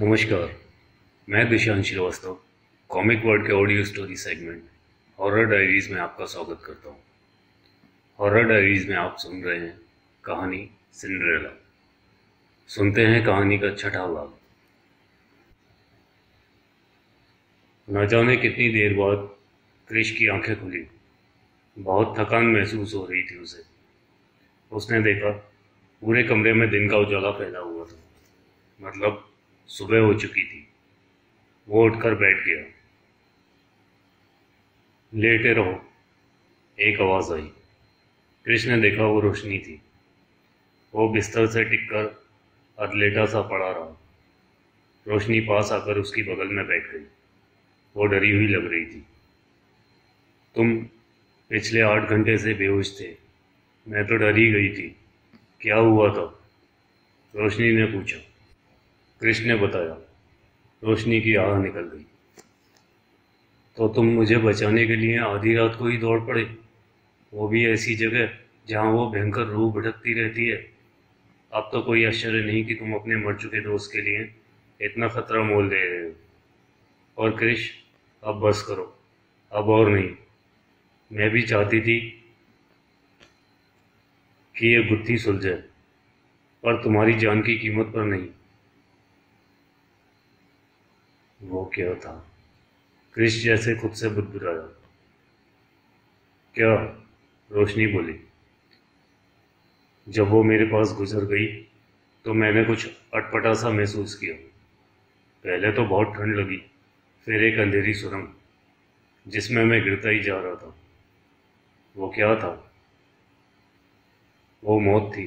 नमस्कार। मैं Dishansh Srivastava comic word के audio story segment horror diaries में आपका स्वागत करता हूँ। हॉरर डायरीज में आप सुन रहे हैं कहानी सिंड्रेला। सुनते हैं कहानी का छठा भाग। न जाने कितनी देर बाद क्रिश की आंखें खुली। बहुत थकान महसूस हो रही थी उसे। उसने देखा पूरे कमरे में दिन का उजाला फैला हुआ था, मतलब सुबह हो चुकी थी। वो उठकर बैठ गया। लेटे रहो, एक आवाज आई। क्रिश ने देखा वो रोशनी थी। वो बिस्तर से टिककर अधलेटा सा पड़ा रहा। रोशनी पास आकर उसकी बगल में बैठ गई। वो डरी हुई लग रही थी। तुम पिछले 8 घंटे से बेहोश थे। मैं तो डर ही गई थी। क्या हुआ था? रोशनी ने पूछा। क्रिश ने बताया। रोशनी की आह निकल गई। तो तुम मुझे बचाने के लिए आधी रात को ही दौड़ पड़े, वो भी ऐसी जगह जहां वो भयंकर रूह भटकती रहती है। अब तो कोई आश्चर्य नहीं कि तुम अपने मर चुके दोस्त के लिए इतना खतरा मोल दे रहे हो। और क्रिश, अब बस करो, अब और नहीं। मैं भी चाहती थी कि ये गुत्थी सुलझे, पर तुम्हारी जान की कीमत पर नहीं। वो क्या था? क्रिश जैसे खुद से बुदबुदाया। क्या? रोशनी बोली। जब वो मेरे पास गुजर गई तो मैंने कुछ अटपटा सा महसूस किया। पहले तो बहुत ठंड लगी, फिर एक अंधेरी सुरंग जिसमें मैं गिरता ही जा रहा था। वो क्या था? वो मौत थी,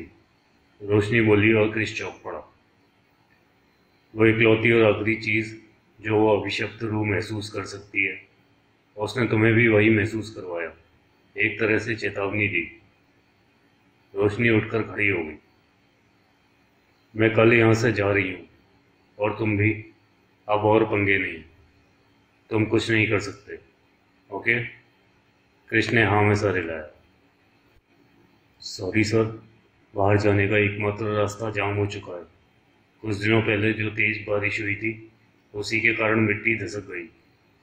रोशनी बोली और क्रिश चौंक पड़ा। वो इकलौती और आखिरी चीज जो वो अभिशप्त रूह महसूस कर सकती है। उसने तुम्हें भी वही महसूस करवाया, एक तरह से चेतावनी दी। रोशनी उठकर खड़ी हो गई। मैं कल यहाँ से जा रही हूँ, और तुम भी। अब और पंगे नहीं, तुम कुछ नहीं कर सकते, ओके? क्रिश ने हाँ में सर हिलाया। सॉरी सर, बाहर जाने का एकमात्र रास्ता जाम हो चुका है। कुछ दिनों पहले जो तेज बारिश हुई थी, उसी के कारण मिट्टी धसक गई।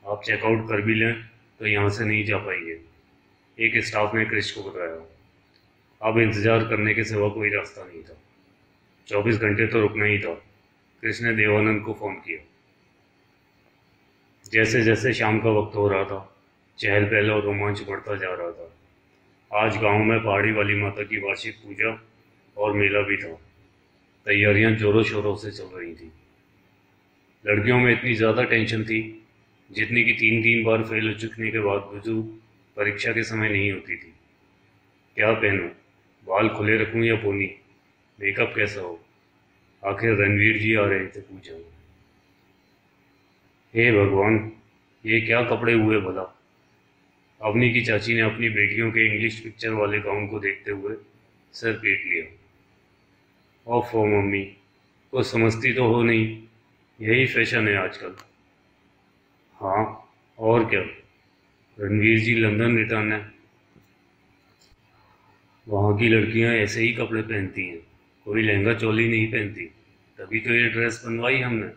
आप चेकआउट कर भी लें तो यहाँ से नहीं जा पाएंगे, एक स्टाफ ने क्रिश को बताया। अब इंतजार करने के सिवा कोई रास्ता नहीं था। 24 घंटे तो रुकना ही था। क्रिश ने देवानंद को फोन किया। जैसे जैसे शाम का वक्त हो रहा था, चहल पहल और रोमांच बढ़ता जा रहा था। आज गांव में पहाड़ी वाली माता की वार्षिक पूजा और मेला भी था। तैयारियां जोरों शोरों से चल रही थी। लड़कियों में इतनी ज़्यादा टेंशन थी जितनी कि 3-3 बार फेल हो चुकने के बावजूद परीक्षा के समय नहीं होती थी। क्या पहनूं, बाल खुले रखूं या पोनी, मेकअप कैसा हो? आखिर रणवीर जी आ रहे थे, पूछा। हे भगवान, ये क्या कपड़े हुए भला? अवनी की चाची ने अपनी बेटियों के इंग्लिश पिक्चर वाले गाउन को देखते हुए सर पीट लिया। ओफो मम्मी, कुछ समझती तो हो नहीं, यही फैशन है आजकल। हाँ, और क्या? रणवीर जी लंदन रिटर्न है। वहाँ की लड़कियाँ ऐसे ही कपड़े पहनती हैं, कोई लहंगा चोली नहीं पहनती। तभी तो ये ड्रेस बनवाई हमने।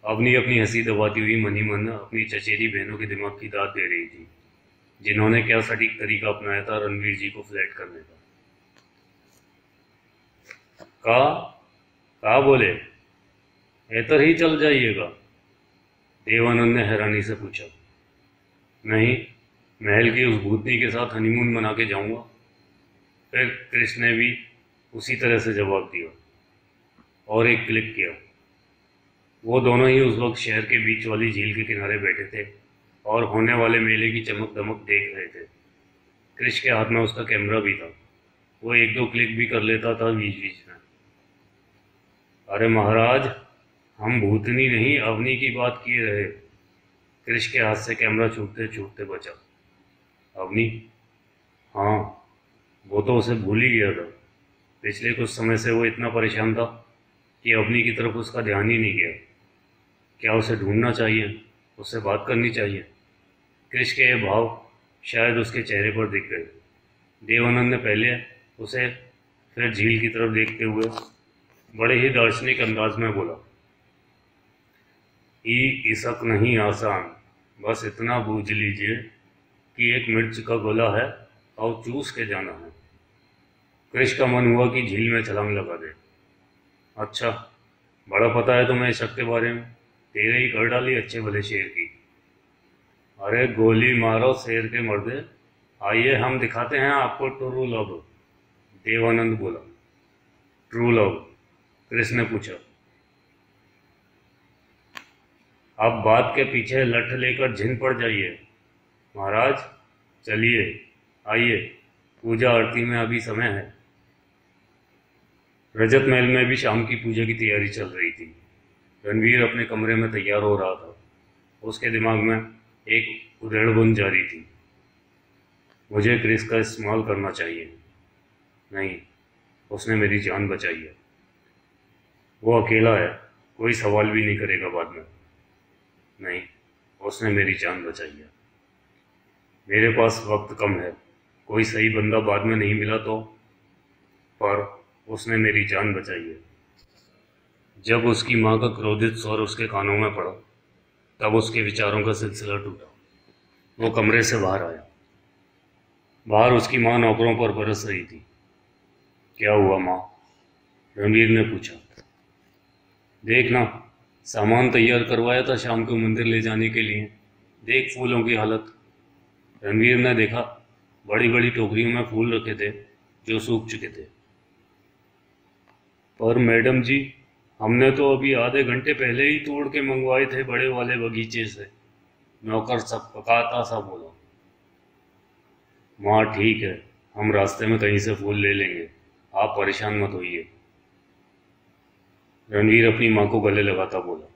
अवनी अपनी हंसी दबाती हुई मन ही मन अपनी चचेरी बहनों के दिमाग की दाद दे रही थी, जिन्होंने क्या सटीक तरीका अपनाया था रणवीर जी को फ्लैट करने का। का का बोले? ऐतर ही चल जाइएगा? देवानंद ने हैरानी से पूछा। नहीं, महल की उस भूतनी के साथ हनीमून मना के जाऊंगा। फिर क्रिश ने भी उसी तरह से जवाब दिया और एक क्लिक किया। वो दोनों ही उस वक्त शहर के बीच वाली झील के किनारे बैठे थे और होने वाले मेले की चमक दमक देख रहे थे। क्रिश के हाथ में उसका कैमरा भी था। वो 1-2 क्लिक भी कर लेता था बीच बीच में। अरे महाराज, हम भूतनी नहीं अवनी की बात किए रहे। क्रिश के हाथ से कैमरा छूटते छूटते बचा। अवनी? हाँ, वो तो उसे भूल ही गया था। पिछले कुछ समय से वो इतना परेशान था कि अवनी की तरफ उसका ध्यान ही नहीं गया। क्या उसे ढूंढना चाहिए, उससे बात करनी चाहिए? क्रिश के ये भाव शायद उसके चेहरे पर दिख गए। देवानंद ने पहले उसे, फिर झील की तरफ देखते हुए बड़े ही दार्शनिक अंदाज में बोला। इसक नहीं आसान, बस इतना बूझ लीजिए कि एक मिर्च का गोला है और चूस के जाना है। कृष का मन हुआ कि झील में छलांग लगा दे। अच्छा, बड़ा पता है तुम्हें इस शक के बारे में, तेरे ही कर डाली अच्छे भले शेर की। अरे गोली मारो शेर के मर्दे, आइए हम दिखाते हैं आपको ट्रू लव, देवानंद बोला। True love? कृष ने पूछा। आप बात के पीछे लठ लेकर झिन पड़ जाइए महाराज, चलिए आइए, पूजा आरती में अभी समय है। रजत महल में भी शाम की पूजा की तैयारी चल रही थी। रणवीर अपने कमरे में तैयार हो रहा था। उसके दिमाग में एक उधेड़बुन जारी थी। मुझे क्रिस का इस्तेमाल करना चाहिए। नहीं, उसने मेरी जान बचाई है। वो अकेला है, कोई सवाल भी नहीं करेगा बाद में। नहीं, उसने मेरी जान बचाई है। मेरे पास वक्त कम है, कोई सही बंदा बाद में नहीं मिला तो, पर उसने मेरी जान बचाई है। जब उसकी माँ का क्रोधित स्वर उसके कानों में पड़ा, तब उसके विचारों का सिलसिला टूटा। वो कमरे से बाहर आया। बाहर उसकी माँ नौकरों पर बरस रही थी। क्या हुआ माँ? रणवीर ने पूछा। देखना, सामान तैयार करवाया था शाम को मंदिर ले जाने के लिए, देख फूलों की हालत। रणवीर ने देखा, बड़ी बड़ी टोकरियों में फूल रखे थे जो सूख चुके थे। पर मैडम जी, हमने तो अभी आधे घंटे पहले ही तोड़ के मंगवाए थे बड़े वाले बगीचे से, नौकर सब पकाता सा बोला। माँ ठीक है, हम रास्ते में कहीं से फूल ले लेंगे, आप परेशान मत होइए। रणवीर अपनी माँ को गले लगाता बोला।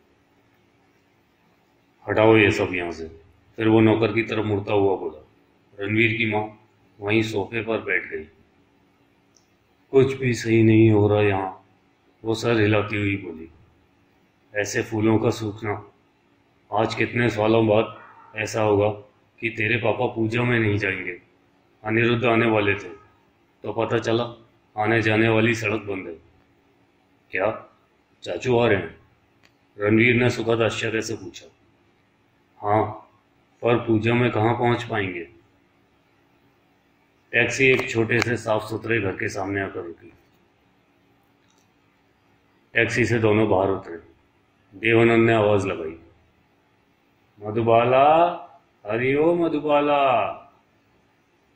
हटाओ ये सब यहाँ से। फिर वो नौकर की तरफ मुड़ता हुआ बोला। रणवीर की माँ वहीं सोफे पर बैठ गई। कुछ भी सही नहीं हो रहा यहाँ, वो सर हिलाती हुई बोली। ऐसे फूलों का सूखना, आज कितने सालों बाद ऐसा होगा कि तेरे पापा पूजा में नहीं जाएंगे। अनिरुद्ध आने वाले थे तो पता चला आने जाने वाली सड़क बंद है। क्या चाचू आ रहे हैं? रणवीर ने सुखद आश्चर्य से पूछा। हाँ, पर पूजा में कहाँ पहुंच पाएंगे? टैक्सी एक छोटे से साफ सुथरे घर के सामने आकर रुकी। टैक्सी से दोनों बाहर उतरे। देवानंद ने आवाज लगाई। मधुबाला, हरिओ मधुबाला।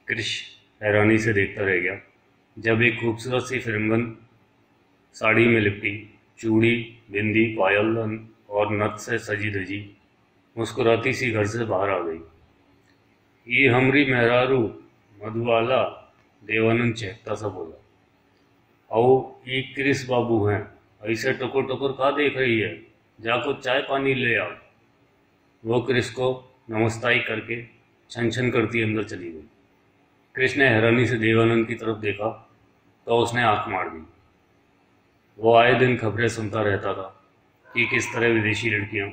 कृष हैरानी से देखता रह गया जब एक खूबसूरत सी फिल्मगन साड़ी में लिपटी, चूड़ी, बिंदी, पायल और नथ से सजी धजी मुस्कुराती सी घर से बाहर आ गई। ये हमरी मेहरारू मधुबाला, देवानंद चहकता सा बोला। आओ, ये क्रिस बाबू हैं, ऐसे टुकुर टुकुर का देख रही है, जाको चाय पानी ले आओ। वो क्रिस को नमस्ताई करके छन छन करती अंदर चली गई। क्रिस ने हैरानी से देवानंद की तरफ देखा तो उसने आंख मार दी। वो आए दिन खबरें सुनता रहता था कि किस तरह विदेशी लड़कियां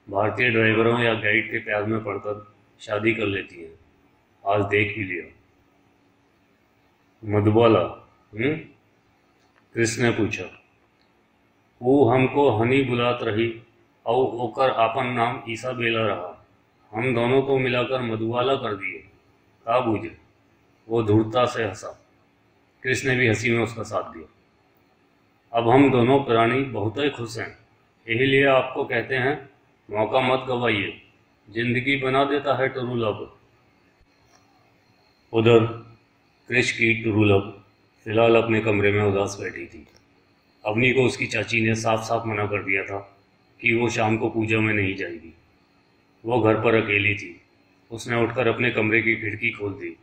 भारतीय ड्राइवरों या गाइड के प्यार में पड़कर शादी कर लेती हैं। आज देख ही लिया। मधुबाला? क्रिस ने पूछा। वो हमको हनी बुलात रही और ओकर आपन नाम ईसाबेला रहा। हम दोनों को मिलाकर मधुबाला कर दिए, का बूझे? वो धूर्तता से हंसा। क्रिस ने भी हंसी में उसका साथ दिया। अब हम दोनों प्राणी बहुत ही खुश हैं, यही लिए आपको कहते हैं, मौका मत गवाइए, जिंदगी बना देता है ट्रू लव। उधर क्रिश की ट्रू लव फिलहाल अपने कमरे में उदास बैठी थी। अवनी को उसकी चाची ने साफ साफ मना कर दिया था कि वो शाम को पूजा में नहीं जाएगी। वो घर पर अकेली थी। उसने उठकर अपने कमरे की खिड़की खोल दी।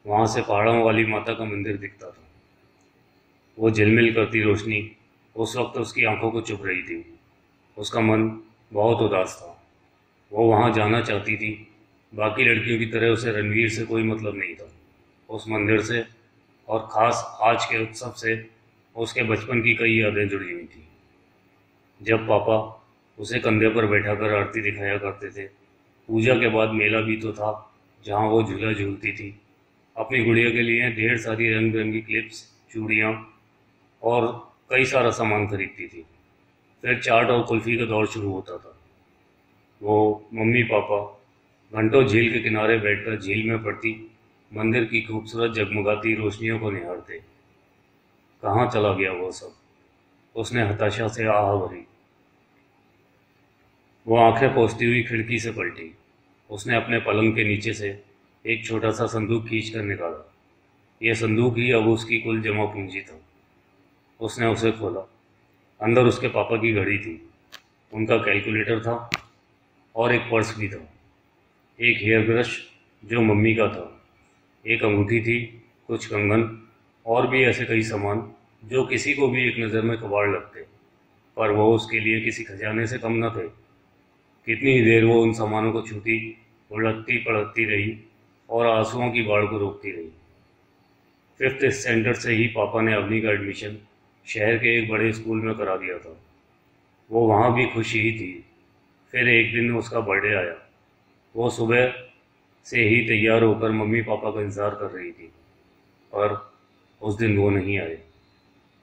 वहाँ से पहाड़ों वाली माता का मंदिर दिखता था। वो झिलमिल करती रोशनी उस वक्त उसकी आंखों को चुभ रही थी। उसका मन बहुत उदास था। वो वहाँ जाना चाहती थी। बाकी लड़कियों की तरह उसे रणवीर से कोई मतलब नहीं था। उस मंदिर से और ख़ास आज के उत्सव से उसके बचपन की कई यादें जुड़ी हुई थी। जब पापा उसे कंधे पर बैठाकर आरती दिखाया करते थे। पूजा के बाद मेला भी तो था जहाँ वो झूला झूलती थी। अपनी गुड़िया के लिए ढेर सारी रंग बिरंगी क्लिप्स, चूड़ियाँ और कई सारा सामान खरीदती थी। फिर चाट और कुल्फ़ी का दौर शुरू होता था। वो मम्मी पापा घंटों झील के किनारे बैठकर झील में पड़ती मंदिर की खूबसूरत जगमगाती रोशनियों को निहारते। कहाँ चला गया वो सब? उसने हताशा से आह भरी। वो आंखें पोंछती हुई खिड़की से पलटी। उसने अपने पलंग के नीचे से एक छोटा सा संदूक खींच कर निकाला। यह संदूक ही अब उसकी कुल जमा पूंजी था। उसने उसे खोला। अंदर उसके पापा की घड़ी थी, उनका कैलकुलेटर था और एक पर्स भी था। एक हेयर ब्रश जो मम्मी का था, एक अंगूठी थी, कुछ कंगन और भी ऐसे कई सामान जो किसी को भी एक नज़र में कबाड़ लगते, पर वो उसके लिए किसी खजाने से कम न थे। कितनी ही देर वो उन सामानों को छूती, उलटती पलटती रही और आंसुओं की बाढ़ को रोकती रही। फिफ्थ स्टैंडर्ड से ही पापा ने अवनी का एडमिशन शहर के एक बड़े स्कूल में करा दिया था। वो वहाँ भी खुश ही थी। फिर एक दिन उसका बर्थडे आया। वो सुबह से ही तैयार होकर मम्मी पापा का इंतज़ार कर रही थी, पर उस दिन वो नहीं आए।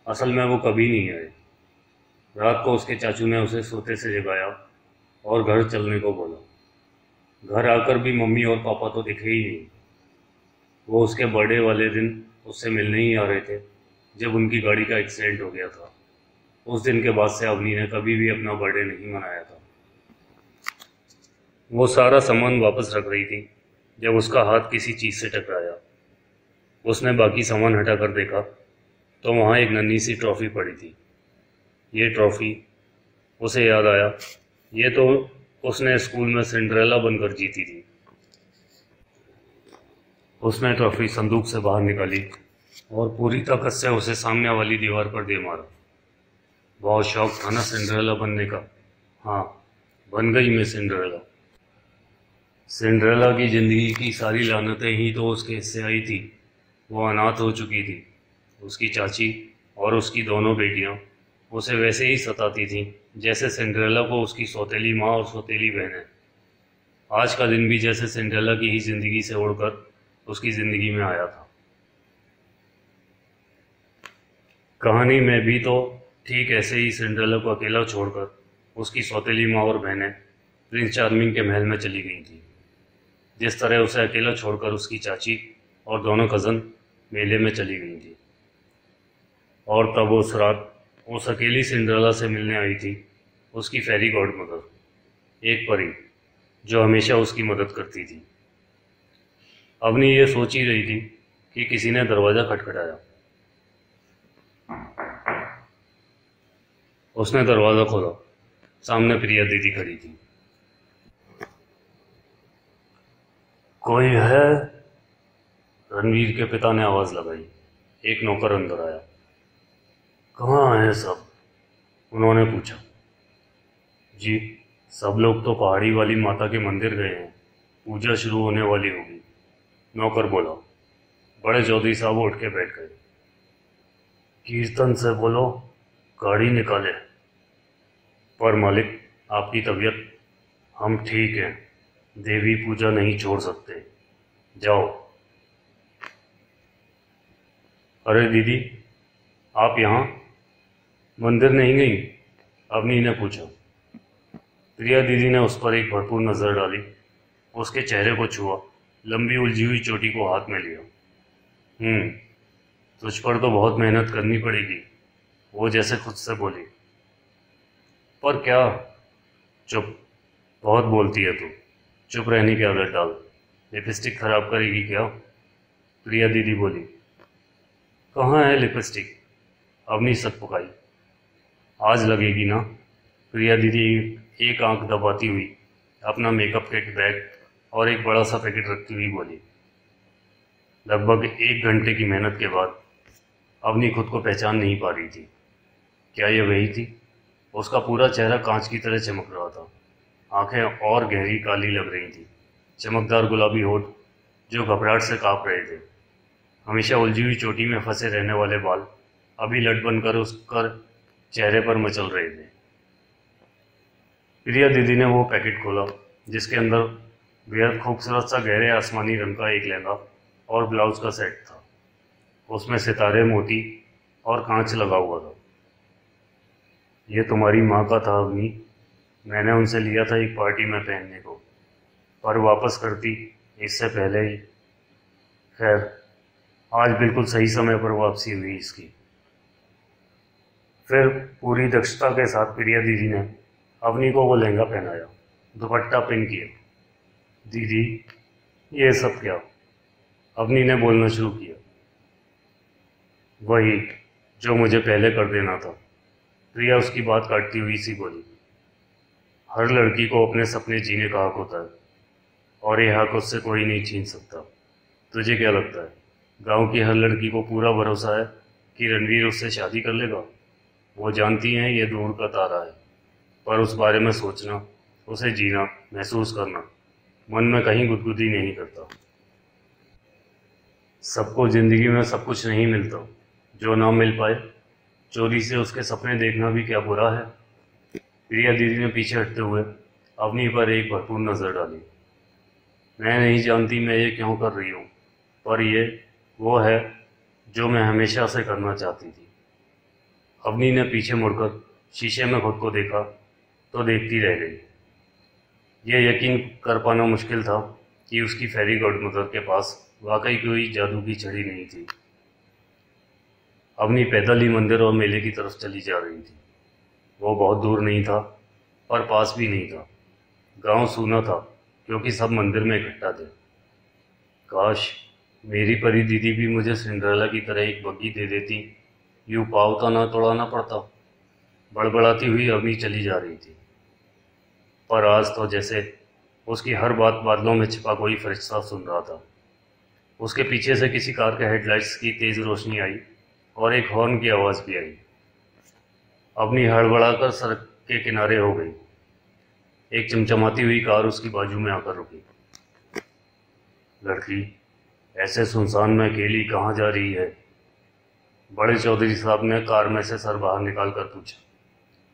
असल में वो कभी नहीं आए। रात को उसके चाचू ने उसे सोते से जगाया और घर चलने को बोला। घर आकर भी मम्मी और पापा तो दिखे ही नहीं। वो उसके बर्थडे वाले दिन उससे मिलने ही आ रहे थे जब उनकी गाड़ी का एक्सीडेंट हो गया था। उस दिन के बाद से अवनी ने कभी भी अपना बर्थडे नहीं मनाया था। वो सारा सामान वापस रख रही थी जब उसका हाथ किसी चीज़ से टकराया। उसने बाकी सामान हटाकर देखा तो वहाँ एक नन्ही सी ट्रॉफ़ी पड़ी थी। ये ट्रॉफ़ी, उसे याद आया, ये तो उसने स्कूल में सिंड्रेला बनकर जीती थी। उसने ट्रॉफ़ी संदूक से बाहर निकाली और पूरी ताकत से उसे सामने वाली दीवार पर दे मारा। बहुत शौक था ना सिंड्रेला बनने का। हाँ, बन गई मैं सिंड्रेला। सिंड्रेला की ज़िंदगी की सारी लानतें ही तो उसके हिस्से आई थी। वो अनाथ हो चुकी थी। उसकी चाची और उसकी दोनों बेटियां उसे वैसे ही सताती थीं जैसे सिंड्रेला को उसकी सौतेली माँ और सौतेली बहनें। आज का दिन भी जैसे सिंड्रेला की ही ज़िंदगी से उड़कर उसकी ज़िंदगी में आया था। कहानी में भी तो ठीक ऐसे ही सिंड्रेला को अकेला छोड़कर उसकी सौतेली माँ और बहनें प्रिंस चार्मिंग के महल में चली गई थी। जिस तरह उसे अकेला छोड़कर उसकी चाची और दोनों कज़न मेले में चली गई थी। और तब उस रात उस अकेली सिंड्रेला से मिलने आई थी उसकी फेरी गॉडमदर, एक परी जो हमेशा उसकी मदद करती थी। अवनी ये सोच ही रही थी कि किसी ने दरवाज़ा खटखटाया। उसने दरवाज़ा खोला। सामने प्रिया दीदी खड़ी थी। कोई है? रणवीर के पिता ने आवाज़ लगाई। एक नौकर अंदर आया। कहाँ हैं सब? उन्होंने पूछा। जी, सब लोग तो पहाड़ी वाली माता के मंदिर गए हैं, पूजा शुरू होने वाली होगी, नौकर बोला। बड़े चौधरी साहब उठ के बैठ गए। कीर्तन से बोलो, गाड़ी निकाले। पर मालिक, आपकी तबीयत? हम ठीक हैं, देवी पूजा नहीं छोड़ सकते, जाओ। अरे दीदी, आप यहाँ मंदिर नहीं गई? अवनी ने पूछा। प्रिया दीदी ने उस पर एक भरपूर नज़र डाली, उसके चेहरे को छुआ, लंबी उलझी हुई चोटी को हाथ में लिया। तुझ पर तो बहुत मेहनत करनी पड़ेगी, वो जैसे खुद से बोली। पर क्या? चुप, बहुत बोलती है तू। चुप रहने की आदत डाल। लिपस्टिक खराब करेगी क्या? प्रिया दीदी बोली। कहाँ है लिपस्टिक? अवनी सक-पुकाई। आज लगेगी ना? प्रिया दीदी एक आंख दबाती हुई अपना मेकअप किट बैग और एक बड़ा सा पैकेट रखती हुई बोली। लगभग 1 घंटे की मेहनत के बाद अवनी खुद को पहचान नहीं पा रही थी। क्या ये वही थी? उसका पूरा चेहरा कांच की तरह चमक रहा था। आंखें और गहरी काली लग रही थी। चमकदार गुलाबी होठ जो घबराहट से कांप रहे थे। हमेशा उलझी हुई चोटी में फंसे रहने वाले बाल अभी लट बनकर उसकर चेहरे पर मचल रहे थे। प्रिया दीदी ने वो पैकेट खोला जिसके अंदर बेहद खूबसूरत सा गहरे आसमानी रंग का एक लहंगा और ब्लाउज का सेट था। उसमें सितारे, मोती और कांच लगा हुआ था। ये तुम्हारी माँ का था अवनी, मैंने उनसे लिया था एक पार्टी में पहनने को, पर वापस करती इससे पहले ही। खैर, आज बिल्कुल सही समय पर वापसी हुई इसकी। फिर पूरी दक्षता के साथ प्रिया दीदी ने अवनी को वो लहंगा पहनाया, दुपट्टा पिन किया। दीदी, ये सब क्या? अवनी ने बोलना शुरू किया। वही जो मुझे पहले कर देना था, प्रिया उसकी बात काटती हुई सी बोली। हर लड़की को अपने सपने जीने का हक होता है, और ये हक उससे कोई नहीं छीन सकता। तुझे क्या लगता है, गांव की हर लड़की को पूरा भरोसा है कि रणवीर उससे शादी कर लेगा? वो जानती हैं ये दूर का तारा है, पर उस बारे में सोचना, उसे जीना, महसूस करना मन में कहीं गुदगुदी नहीं करता। सबको जिंदगी में सब कुछ नहीं मिलता। जो ना मिल पाए, चोरी से उसके सपने देखना भी क्या बुरा है? प्रिया दीदी ने पीछे हटते हुए अवनी पर एक भरपूर नज़र डाली। मैं नहीं जानती मैं ये क्यों कर रही हूँ, पर ये वो है जो मैं हमेशा से करना चाहती थी। अवनी ने पीछे मुड़कर शीशे में खुद को देखा तो देखती रह गई। यह यकीन कर पाना मुश्किल था कि उसकी फेरी गॉडमदर के पास वाकई कोई जादू की छड़ी नहीं थी। अवनी पैदल ही मंदिर और मेले की तरफ चली जा रही थी। वो बहुत दूर नहीं था, पर पास भी नहीं था। गांव सूना था क्योंकि सब मंदिर में इकट्ठा थे। काश मेरी परी दीदी भी मुझे सिंड्रेला की तरह एक बग्गी दे देती, यूं पाँव तो ना तोड़ाना पड़ता। बड़बड़ाती हुई अवनी चली जा रही थी, पर आज तो जैसे उसकी हर बात बादलों में छिपा कोई फरिश्ता सुन रहा था। उसके पीछे से किसी कार के हेडलाइट्स की तेज रोशनी आई और एक हॉर्न की आवाज़ भी आई। अवनी हड़बड़ाकर सड़क के किनारे हो गई। एक चमचमाती हुई कार उसकी बाजू में आकर रुकी। लड़की ऐसे सुनसान में अकेली कहाँ जा रही है? बड़े चौधरी साहब ने कार में से सर बाहर निकाल कर पूछा।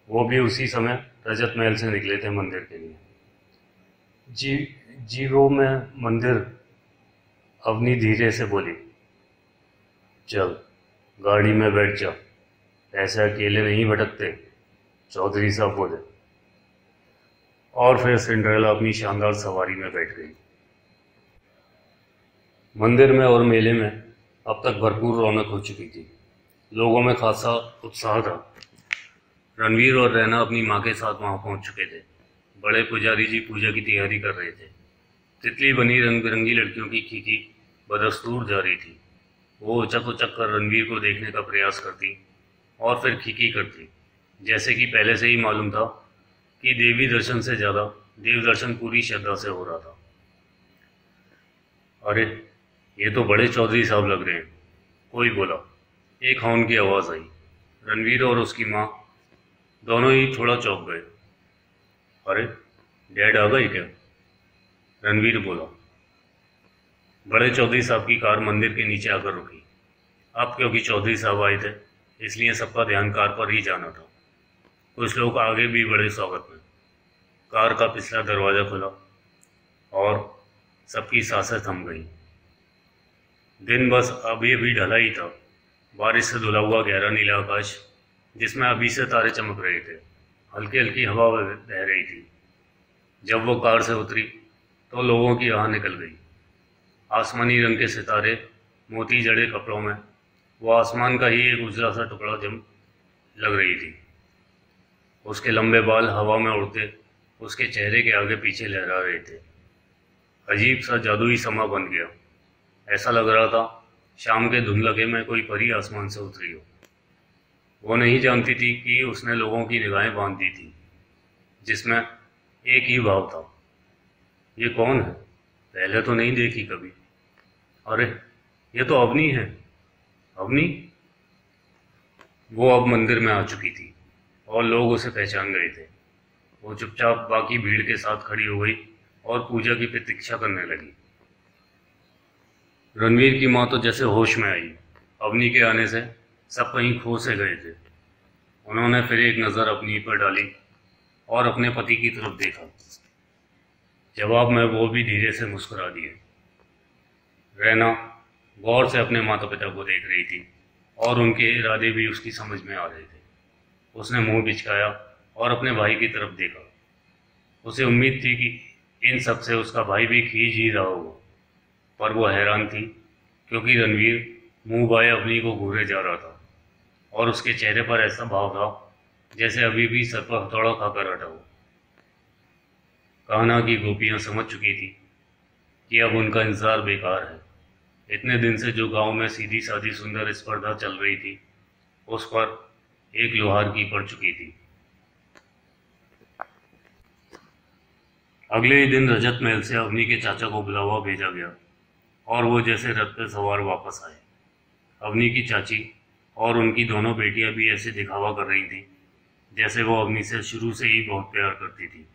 वो भी उसी समय रजत महल से निकले थे मंदिर के लिए। जी वो मैं मंदिर, अवनी धीरे से बोली। चल गाड़ी में बैठ जा, ऐसे अकेले नहीं भटकते, चौधरी साहब बोले। और फिर सिंड्रेला अपनी शानदार सवारी में बैठ गई। मंदिर में और मेले में अब तक भरपूर रौनक हो चुकी थी। लोगों में खासा उत्साह था। रणवीर और रैना अपनी माँ के साथ वहां पहुंच चुके थे। बड़े पुजारी जी पूजा की तैयारी कर रहे थे। तितली बनी रंग बिरंगी लड़कियों की खींची बदस्तूर जा रही थी। वो उचक उचक कर रणवीर को देखने का प्रयास करती और फिर खींची करती, जैसे कि पहले से ही मालूम था कि देवी दर्शन से ज़्यादा देव दर्शन पूरी श्रद्धा से हो रहा था। अरे ये तो बड़े चौधरी साहब लग रहे हैं, कोई बोला। एक हॉर्न की आवाज़ आई। रणवीर और उसकी माँ दोनों ही थोड़ा चौंक गए। अरे डैड आ गए क्या? रणवीर बोला। बड़े चौधरी साहब की कार मंदिर के नीचे आकर रुकी। अब क्योंकि चौधरी साहब आए थे इसलिए सबका ध्यान कार पर ही जाना था। कुछ लोग आगे भी बड़े स्वागत में। कार का पिछला दरवाज़ा खुला और सबकी सांसें थम गईं। दिन बस अभी अभी ढला ही था। बारिश से धुला हुआ गहरा नीला आकाश जिसमें अभी से तारे चमक रहे थे। हल्की हल्की हवा बह रही थी। जब वो कार से उतरी तो लोगों की आह निकल गई। आसमानी रंग के सितारे मोती जड़े कपड़ों में वो आसमान का ही एक उजला सा टुकड़ा जम लग रही थी। उसके लंबे बाल हवा में उड़ते उसके चेहरे के आगे पीछे लहरा रहे थे। अजीब सा जादुई समा बन गया। ऐसा लग रहा था शाम के धुंधलके में कोई परी आसमान से उतरी हो। वो नहीं जानती थी कि उसने लोगों की निगाहें बांध दी थी, जिसमें एक ही भाव था, ये कौन है? पहले तो नहीं देखी कभी। अरे ये तो अवनी है। अवनी? वो अब मंदिर में आ चुकी थी और लोग उसे पहचान गए थे। वो चुपचाप बाकी भीड़ के साथ खड़ी हो गई और पूजा की प्रतीक्षा करने लगी। रणवीर की माँ तो जैसे होश में आई। अवनी के आने से सब कहीं खो से गए थे। उन्होंने फिर एक नज़र अपनी पर डाली और अपने पति की तरफ देखा। जवाब में वो भी धीरे से मुस्कुरा दिए। रैना गौर से अपने माता पिता को देख रही थी और उनके इरादे भी उसकी समझ में आ रहे थे। उसने मुंह बिचकाया और अपने भाई की तरफ देखा। उसे उम्मीद थी कि इन सब से उसका भाई भी खींच ही रहा होगा, पर वो हैरान थी क्योंकि रणवीर मुंह बाए अवनी को घूरे जा रहा था और उसके चेहरे पर ऐसा भाव था जैसे अभी भी सर पर हथौड़ा खाकर हटा हो। कान्हा की गोपियां समझ चुकी थी कि अब उनका इंतजार बेकार है। इतने दिन से जो गांव में सीधी सादी सुंदर स्पर्धा चल रही थी उस पर एक लोहार की पड़ चुकी थी। अगले ही दिन रजत महल से अवनी के चाचा को बुलावा भेजा गया और वो जैसे रथ पे सवार वापस आए। अवनी की चाची और उनकी दोनों बेटियां भी ऐसे दिखावा कर रही थी जैसे वो अवनी से शुरू से ही बहुत प्यार करती थी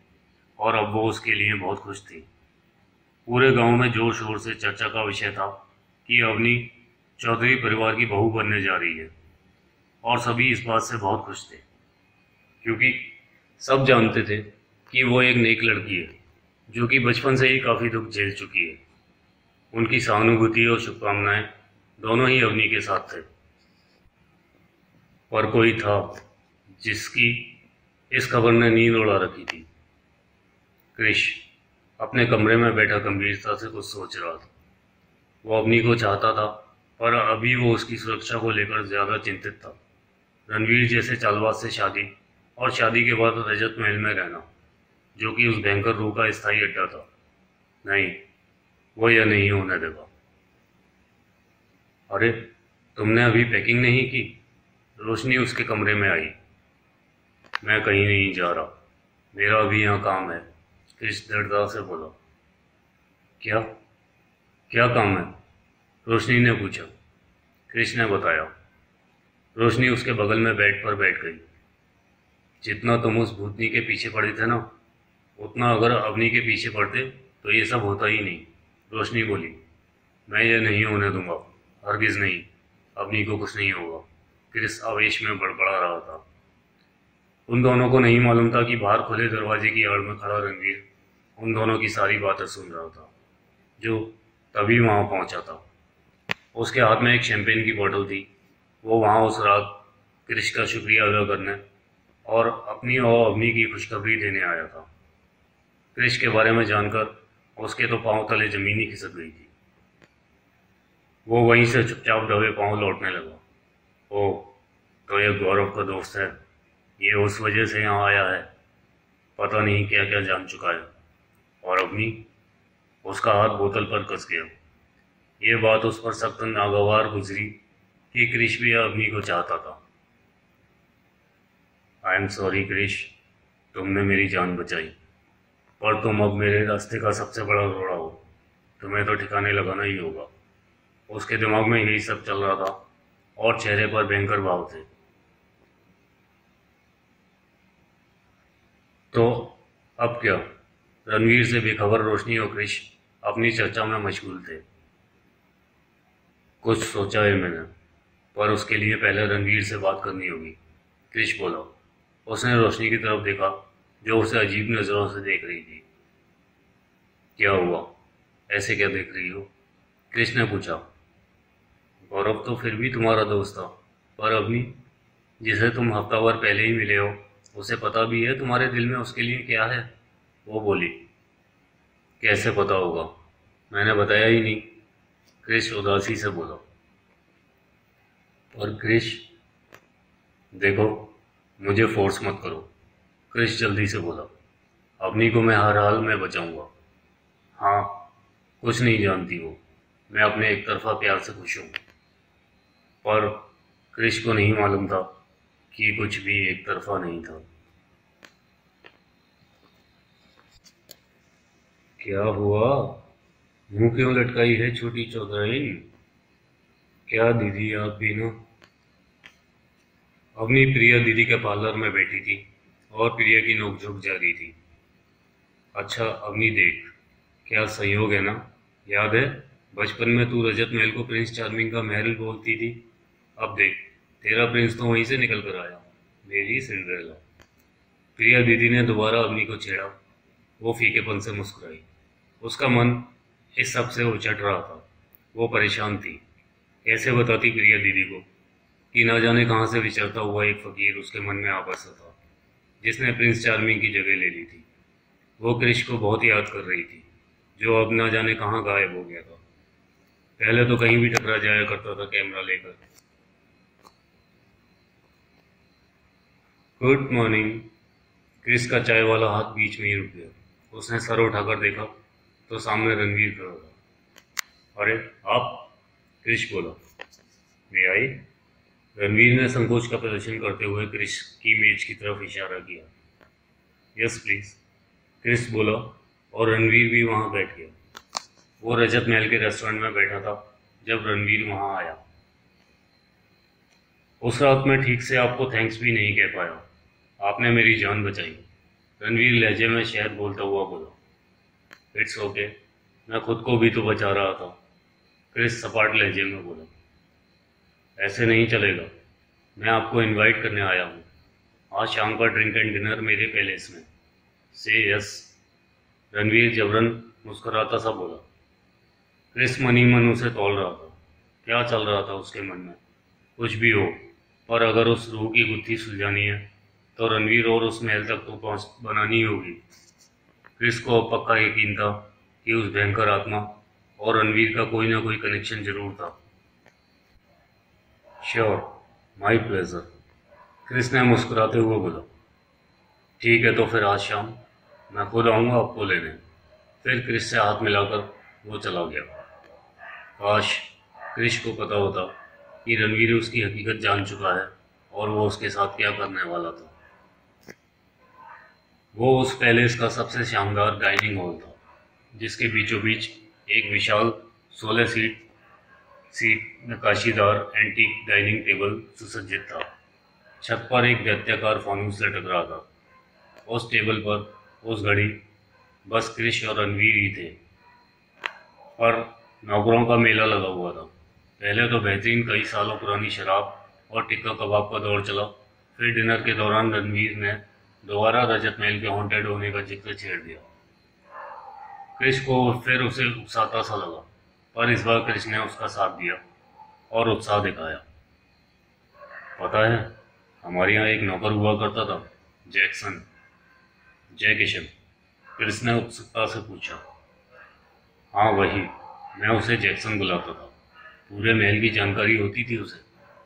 और अब वो उसके लिए बहुत खुश थी। पूरे गांव में जोर शोर से चर्चा का विषय था कि अवनी चौधरी परिवार की बहू बनने जा रही है और सभी इस बात से बहुत खुश थे क्योंकि सब जानते थे कि वो एक नेक लड़की है जो कि बचपन से ही काफ़ी दुख झेल चुकी है। उनकी सहानुभूति और शुभकामनाएं दोनों ही अवनी के साथ थे, पर कोई था जिसकी इस खबर ने नींद उड़ा रखी थी। क्रिश अपने कमरे में बैठा गंभीरता से कुछ सोच रहा था। वो अवनी को चाहता था पर अभी वो उसकी सुरक्षा को लेकर ज़्यादा चिंतित था। रणवीर जैसे चालबाज से शादी और शादी के बाद रजत महल में रहना जो कि उस भयंकर रूह का स्थायी अड्डा था, नहीं, वो यह नहीं होने देगा। अरे, तुमने अभी पैकिंग नहीं की? रोशनी उसके कमरे में आई। मैं कहीं नहीं जा रहा, मेरा अभी यहाँ काम है, क्रिश दृढ़ता से बोला। क्या क्या काम है? रोशनी ने पूछा। क्रिश ने बताया। रोशनी उसके बगल में बेड पर बैठ गई। जितना तुम उस भूतनी के पीछे पड़े थे ना, उतना अगर अवनी के पीछे पड़ते तो ये सब होता ही नहीं, रोशनी बोली। मैं ये नहीं होने दूंगा, हरगिज़ नहीं, अवनी को कुछ नहीं होगा, क्रिस आवेश में बड़बड़ा रहा था। उन दोनों को नहीं मालूम था कि बाहर खुले दरवाजे की आड़ में खड़ा रणवीर उन दोनों की सारी बातें सुन रहा था, जो तभी वहाँ पहुँचा था। उसके हाथ में एक शैंपेन की बोतल थी। वो वहाँ उस रात क्रिश का शुक्रिया अदा करने और अपनी और अवनी की खुशखबरी देने आया था। क्रिश के बारे में जानकर उसके तो पांव तले जमीन ही खिसक गई थी। वो वहीं से चुपचाप दबे पांव लौटने लगा। ओह, तो ये गौरव का दोस्त है, ये उस वजह से यहाँ आया है, पता नहीं क्या क्या जान चुका है। और अवनी, उसका हाथ बोतल पर कस गया। ये बात उस पर सख्त नागवार गुजरी कि क्रिश भी अवनी को चाहता था। आई एम सॉरी क्रिश, तुमने मेरी जान बचाई, पर तुम अब मेरे रास्ते का सबसे बड़ा रोड़ा हो, तुम्हें तो ठिकाने लगाना ही होगा। उसके दिमाग में यही सब चल रहा था और चेहरे पर भयंकर भाव थे। तो अब क्या? रणवीर से बेखबर रोशनी और क्रिश अपनी चर्चा में मशगूल थे। कुछ सोचा है मैंने, पर उसके लिए पहले रणवीर से बात करनी होगी, क्रिश बोला। उसने रोशनी की तरफ देखा जो उसे अजीब नज़रों से देख रही थी। क्या हुआ, ऐसे क्या देख रही हो? क्रिश ने पूछा। गौरव तो फिर भी तुम्हारा दोस्त था, पर अवनी, जिसे तुम हफ्ता भर पहले ही मिले हो, उसे पता भी है तुम्हारे दिल में उसके लिए क्या है? वो बोली। कैसे पता होगा, मैंने बताया ही नहीं, क्रिश उदासी से बोला। पर क्रिश, देखो, मुझे फोर्स मत करो, क्रिश जल्दी से बोला। अवनी को मैं हर हाल में बचाऊंगा। हाँ, कुछ नहीं जानती वो, मैं अपने एक तरफा प्यार से खुश हूँ। पर क्रिश को नहीं मालूम था कि कुछ भी एक तरफा नहीं था। क्या हुआ, मुंह क्यों लटकाई है छोटी चौधराइन? क्या दीदी, आप भी ना? अवनी प्रिया दीदी के पार्लर में बैठी थी और प्रिया की नोकझोंक जारी थी। अच्छा अवनी, देख, क्या संयोग है ना? याद है बचपन में तू रजत महल को प्रिंस चार्मिंग का महल बोलती थी? अब देख, तेरा प्रिंस तो वहीं से निकल कर आया, मेरी सिंड्रेला। प्रिया दीदी ने दोबारा अवनी को छेड़ा। वो फीकेपन से मुस्कुराई। उसका मन इस सब से उचट रहा था। वो परेशान थी। कैसे बताती प्रिया दीदी को कि ना जाने कहाँ से विचरता हुआ एक फकीर उसके मन में आ बसा था, जिसने प्रिंस चार्मिंग की जगह ले ली थी। वो क्रिश को बहुत याद कर रही थी, जो अब ना जाने कहाँ गायब हो गया था। पहले तो कहीं भी टकरा जाया करता था कैमरा लेकर। Good morning. क्रिस का चाय वाला हाथ बीच में ही रुक गया। उसने सर उठाकर देखा तो सामने रणवीर खड़ा था। अरे आप? क्रिश बोला। वे आई? रणवीर ने संकोच का प्रदर्शन करते हुए क्रिस की मेज की तरफ इशारा किया। यस प्लीज, क्रिस बोला और रणवीर भी वहां बैठ गया। वो रजत महल के रेस्टोरेंट में बैठा था जब रणवीर वहां आया। उस रात मैं ठीक से आपको थैंक्स भी नहीं कह पाया। आपने मेरी जान बचाई, रणवीर लहजे में शहद बोलता हुआ बोला। इट्स ओके, मैं खुद को भी तो बचा रहा था, क्रिस सपाट लहजे में बोला। ऐसे नहीं चलेगा, मैं आपको इनवाइट करने आया हूँ। आज शाम का ड्रिंक एंड डिनर मेरे पैलेस में। से यस, रणवीर जबरन मुस्कुराता सा बोला। क्रिस मनी मन उसे तौल रहा था। क्या चल रहा था उसके मन में? कुछ भी हो, पर अगर उस रूह की गुत्थी सुलझानी है तो रणवीर और उस महल तक तो पहुंच बनानी होगी। क्रिस को अब पक्का यकीन था कि उस भयंकर आत्मा और रणवीर का कोई ना कोई कनेक्शन जरूर था। श्योर, माई प्लेजर, क्रिस ने मुस्कुराते हुए बोला। ठीक है, तो फिर आज शाम मैं खुद आऊँगा आपको लेने। फिर क्रिस से हाथ मिलाकर वो चला गया। काश क्रिस को पता होता कि रणवीर उसकी हकीकत जान चुका है और वो उसके साथ क्या करने वाला था। वो उस पैलेस का सबसे शानदार डाइनिंग हॉल था, जिसके बीचों बीच एक विशाल 16 सीट नक्काशीदार एंटीक डाइनिंग टेबल सुसज्जित था। छत पर एक दैत्याकार फानूस लटक रहा था। उस टेबल पर उस घड़ी बस क्रिश और रणवीर ही थे, पर नौकरों का मेला लगा हुआ था। पहले तो बेहतरीन कई सालों पुरानी शराब और टिक्का कबाब का दौर चला। फिर डिनर के दौरान रणवीर ने दोबारा रजत महल के हॉन्टेड होने का जिक्र छेड़ दिया। क्रिश को फिर उसे उकसाता सा लगा, पर इस बार क्रिश ने उसका साथ दिया और उत्साह दिखाया। पता है, हमारे यहाँ एक नौकर हुआ करता था, जैक्सन। जय किशन, क्रिस ने उत्सुकता से पूछा। हाँ वही, मैं उसे जैक्सन बुलाता था। पूरे महल की जानकारी होती थी उसे,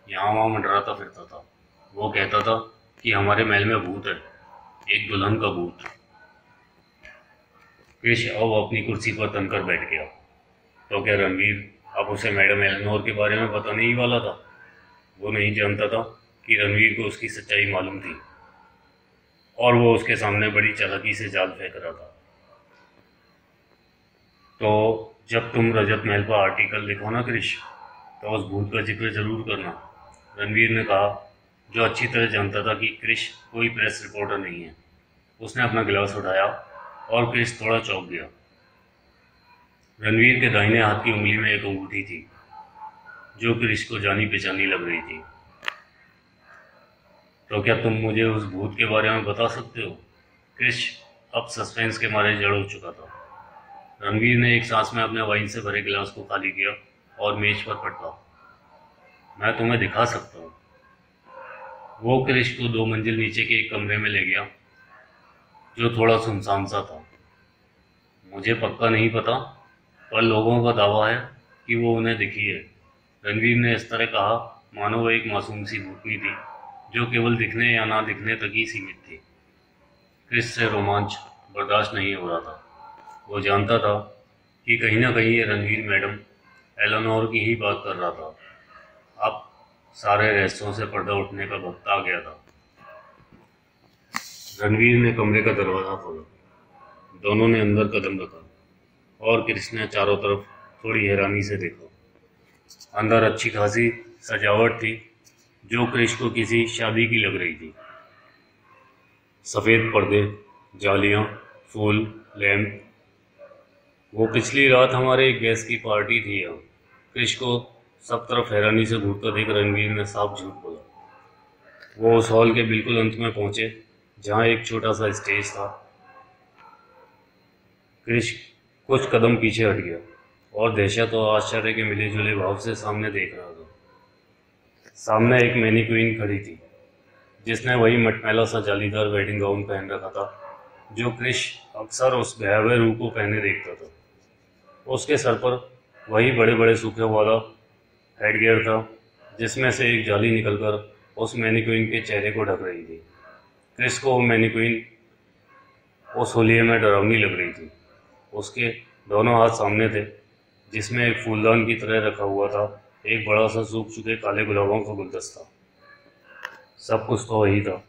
यहाँ वहाँ मंडराता फिरता था। वो कहता था कि हमारे महल में भूत है, एक दुल्हन का भूत। क्रिश अब अपनी कुर्सी पर तनकर बैठ गया। तो क्या रणवीर अब उसे मैडम एलेनोर के बारे में बताने ही वाला था? वो नहीं जानता था कि रणवीर को उसकी सच्चाई मालूम थी और वो उसके सामने बड़ी चालाकी से जाल फेंक रहा था। तो जब तुम रजत महल पर आर्टिकल लिखो ना क्रिश, तो उस भूत का जिक्र जरूर करना, रणवीर ने कहा, जो अच्छी तरह जानता था कि क्रिश कोई प्रेस रिपोर्टर नहीं है। उसने अपना गिलास उठाया और क्रिश थोड़ा चौंक गया। रणवीर के दाहिने हाथ की उंगली में एक अंगूठी थी, जो क्रिश को जानी पहचानी लग रही थी। तो क्या तुम मुझे उस भूत के बारे में बता सकते हो? क्रिश अब सस्पेंस के मारे जड़ हो चुका था। रणवीर ने एक सांस में अपने वाइन से भरे गिलास को खाली किया और मेज पर पटका। मैं तुम्हें दिखा सकता हूँ। वो क्रिश को 2 मंजिल नीचे के एक कमरे में ले गया, जो थोड़ा सुनसान सा था। मुझे पक्का नहीं पता, पर लोगों का दावा है कि वो उन्हें दिखी है, रणवीर ने इस तरह कहा मानो वो एक मासूम सी भूतनी थी जो केवल दिखने या ना दिखने तक ही सीमित थी। क्रिस से रोमांच बर्दाश्त नहीं हो रहा था। वो जानता था कि कहीं ना कहीं ये रणवीर मैडम एलेनोर की ही बात कर रहा था। अब सारे रहस्यों से पर्दा उठने का वक्त आ गया था। रणवीर ने कमरे का दरवाजा खोला। दोनों ने अंदर कदम रखा और क्रिस ने चारों तरफ थोड़ी हैरानी से देखा। अंदर अच्छी खासी सजावट थी, जो क्रिस को किसी शादी की लग रही थी। सफ़ेद पर्दे, जालियां, फूल, लैंप। वो पिछली रात हमारे एक गेस्ट की पार्टी थी यहाँ। क्रिस को सब तरफ हैरानी से घूरता देख रणवीर ने साफ झूठ बोला। वो उस हॉल के बिल्कुल अंत में पहुंचे, जहाँ एक छोटा सा स्टेज था। क्रिस कुछ कदम पीछे हट गया और दहशत और आश्चर्य के मिले जुले भाव से सामने देख रहा था। सामने एक मैनीक्वीन खड़ी थी, जिसने वही मटमैला सा जालीदार वेडिंग गाउन पहन रखा था जो क्रिश अक्सर उस भयावह रूह को पहने देखता था। उसके सर पर वही बड़े बड़े सूखे वाला हेडगियर था जिसमें से एक जाली निकलकर उस मैनीक्वीन के चेहरे को ढक रही थी। क्रिस को वो मैनीक्वीन उस होलिये में डरावनी लग रही थी। उसके दोनों हाथ सामने थे जिसमें एक फूलदान की तरह रखा हुआ था एक बड़ा सा सूख चुके काले गुलाबों का गुलदस्ता। सब कुछ तो वही था।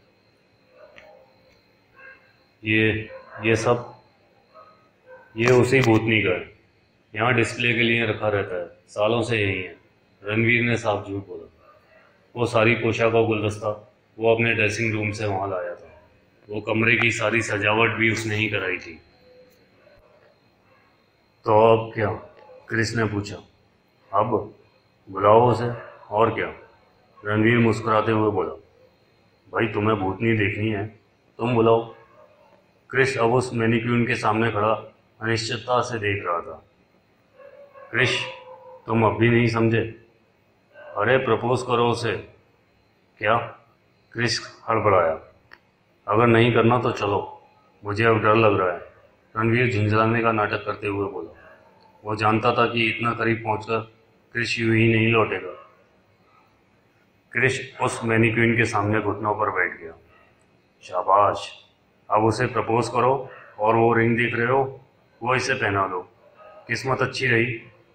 ये सब ये उसी भूतनी का है। यहाँ डिस्प्ले के लिए रखा रहता है, सालों से यही है। रणवीर ने साफ झूठ बोला। वो सारी पोशाक और गुलदस्ता वो अपने ड्रेसिंग रूम से वहाँ लाया था। वो कमरे की सारी सजावट भी उसने ही कराई थी। तो अब क्या? क्रिस ने पूछा। अब बुलाओ उसे, और क्या? रणवीर मुस्कुराते हुए बोला। भाई तुम्हें भूतनी देखनी है, तुम बुलाओ। क्रिस अब उस मैनीक्वीन के सामने खड़ा अनिश्चितता से देख रहा था। क्रिस, तुम अब भी नहीं समझे? अरे प्रपोज करो उसे। क्या? क्रिस हड़बड़ाया। अगर नहीं करना तो चलो, मुझे अब डर लग रहा है, रणवीर झुंझलाने का नाटक करते हुए बोला। वो जानता था कि इतना करीब पहुंचकर क्रिस यूं ही नहीं लौटेगा। क्रिस उस मैनीक्वीन के सामने घुटनों पर बैठ गया। शाबाश, अब उसे प्रपोज करो और वो रिंग देख रहे हो, वो इसे पहना दो। किस्मत अच्छी रही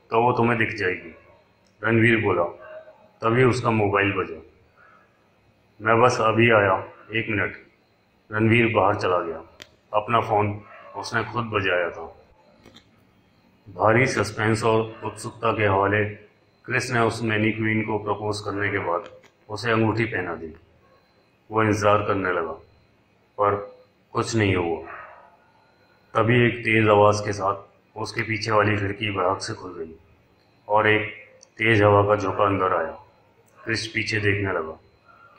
तो वो तुम्हें दिख जाएगी, रणवीर बोला। तभी उसका मोबाइल बजा। मैं बस अभी आया, 1 मिनट। रणवीर बाहर चला गया। अपना फ़ोन उसने खुद बजाया था। भारी सस्पेंस और उत्सुकता के हवाले क्रिस ने उस मैनीक्वीन को प्रपोज करने के बाद उसे अंगूठी पहना दी। वो इंतज़ार करने लगा, पर कुछ नहीं हुआ। तभी एक तेज़ आवाज़ के साथ उसके पीछे वाली खिड़की भड़क से खुल गई और एक तेज़ हवा का झोंका अंदर आया। क्रिस पीछे देखने लगा।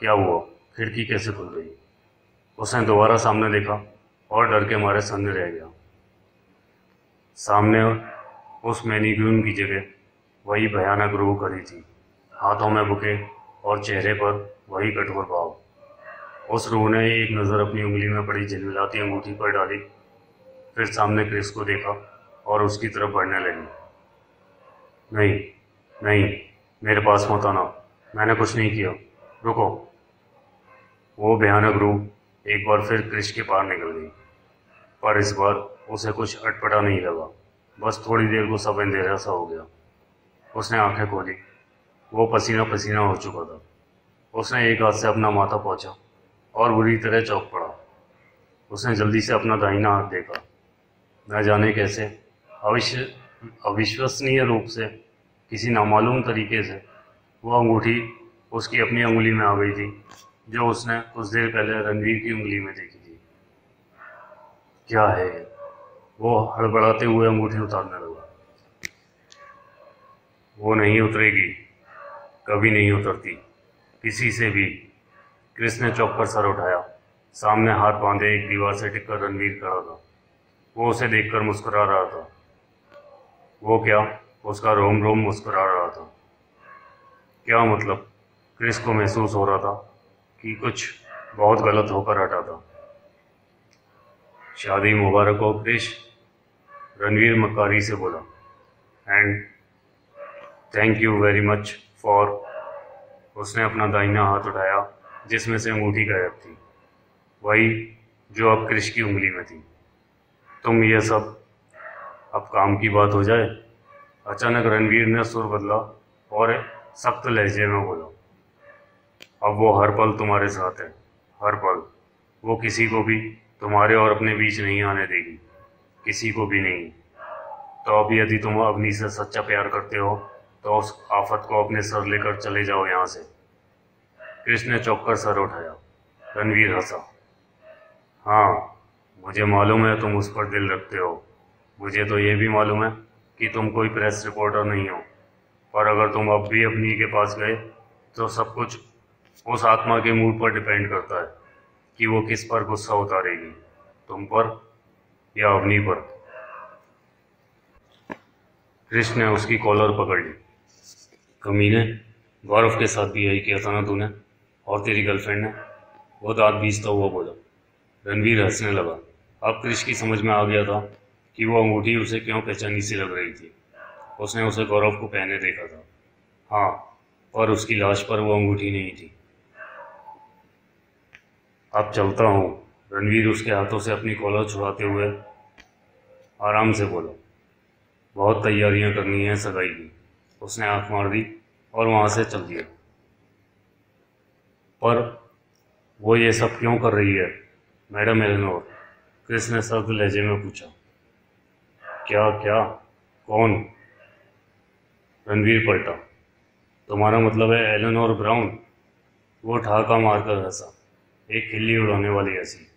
क्या हुआ? खिड़की कैसे खुल गई? उसने दोबारा सामने देखा और डर के मारे सन्न रह गया। सामने उस मैनीक्वीन की जगह वही भयानक रूह खड़ी थी, हाथों में बुके और चेहरे पर वही कठोर भाव। उस रूह ने एक नज़र अपनी उंगली में पड़ी झिलमिलाती अंगूठी पर डाली, फिर सामने क्रिस को देखा और उसकी तरफ बढ़ने लगी। नहीं नहीं, मेरे पास मत आना, मैंने कुछ नहीं किया, रुको। वो भयानक रूह एक बार फिर क्रिस के पार निकल गई, पर इस बार उसे कुछ अटपटा नहीं लगा। बस थोड़ी देर को सब अंधेरा सा हो गया। उसने आंखें खोली। वो पसीना पसीना हो चुका था। उसने एक हाथ से अपना माथा पोंछा और बुरी तरह चौंक पड़ा। उसने जल्दी से अपना दाहिना हाथ देखा। न जाने कैसे अविश्वसनीय रूप से, किसी नामालूम तरीके से वो अंगूठी उसकी अपनी उंगली में आ गई थी, जो उसने कुछ देर पहले रणवीर की उंगली में देखी थी। क्या है? वो हड़बड़ाते हुए अंगूठी उतारने लगा। वो नहीं उतरेगी, कभी नहीं उतरती, किसी से भी। क्रिस ने चौंक कर सर उठाया। सामने हाथ बांधे एक दीवार से टिककर रणवीर खड़ा था। वो उसे देखकर मुस्कुरा रहा था। वो क्या? उसका रोम रोम मुस्कुरा रहा था। क्या मतलब? क्रिस को महसूस हो रहा था कि कुछ बहुत गलत होकर हटा था। शादी मुबारक हो क्रिस, रणवीर मक्कारी से बोला। And thank you very much for. उसने अपना दाहिना हाथ उठाया जिसमें से अंगूठी गायब थी, वही जो अब क्रिस की उंगली में थी। तुम ये सब, अब काम की बात हो जाए। अचानक रणवीर ने सुर बदला और सख्त लहजे में बोला। अब वो हर पल तुम्हारे साथ है, हर पल। वो किसी को भी तुम्हारे और अपने बीच नहीं आने देगी, किसी को भी नहीं। तो अब यदि तुम अग्नि से सच्चा प्यार करते हो तो उस आफत को अपने सर लेकर चले जाओ यहाँ से। क्रिस ने चौंक कर सर उठाया। रणवीर हंसा। हाँ, मुझे मालूम है तुम उस पर दिल रखते हो। मुझे तो ये भी मालूम है कि तुम कोई प्रेस रिपोर्टर नहीं हो। पर अगर तुम अब भी अपनी के पास गए तो सब कुछ उस आत्मा के मूड पर डिपेंड करता है कि वो किस पर गुस्सा उतारेगी, तुम पर या अवनी पर। क्रिस ने उसकी कॉलर पकड़ ली। कमीने, गौरव के साथ भी यही किया था ना तूने, और तेरी गर्लफ्रेंड ने? वो दांत बीसता हुआ बोला। रणवीर हंसने लगा। अब क्रिश की समझ में आ गया था कि वो अंगूठी उसे क्यों बेचैनी सी लग रही थी। उसने उसे गौरव को पहने देखा था, हाँ, पर उसकी लाश पर वो अंगूठी नहीं थी। अब चलता हूँ, रणवीर उसके हाथों से अपनी कॉलर छुड़ाते हुए आराम से बोला। बहुत तैयारियां करनी है सगाई की। उसने आंख मार दी और वहां से चल दिया। पर वो ये सब क्यों कर रही है, मैडम एलेनोर? क्रिस ने सर्द लहजे में पूछा। क्या क्या? कौन? रणवीर पलटा। तुम्हारा मतलब है एलेनोर ब्राउन? वो ठहाका मारकर हंसा, एक खिल्ली उड़ाने वाली हंसी।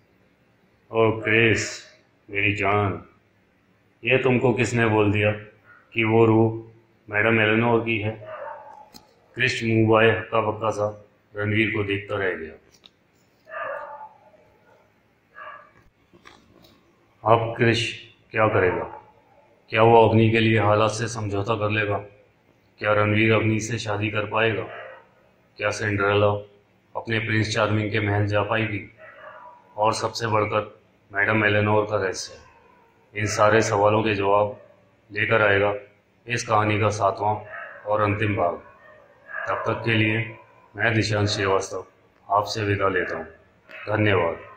ओ क्रिस, मेरी जान, ये तुमको किसने बोल दिया कि वो रूह मैडम एलेनोर की है? क्रिस मुंह बाए हक्का बक्का सा रणवीर को देखता रह गया। अब क्रिश क्या करेगा? क्या वो अवनी के लिए हालात से समझौता कर लेगा? क्या रणवीर अवनी से शादी कर पाएगा? क्या सिंड्रेला अपने प्रिंस चार्मिंग के महल जा पाएगी? और सबसे बढ़कर मैडम एलेनोर का रहस्य। इन सारे सवालों के जवाब लेकर आएगा इस कहानी का 7वां और अंतिम भाग। तब तक के लिए मैं निशांत श्रीवास्तव आपसे विदा लेता हूँ। धन्यवाद।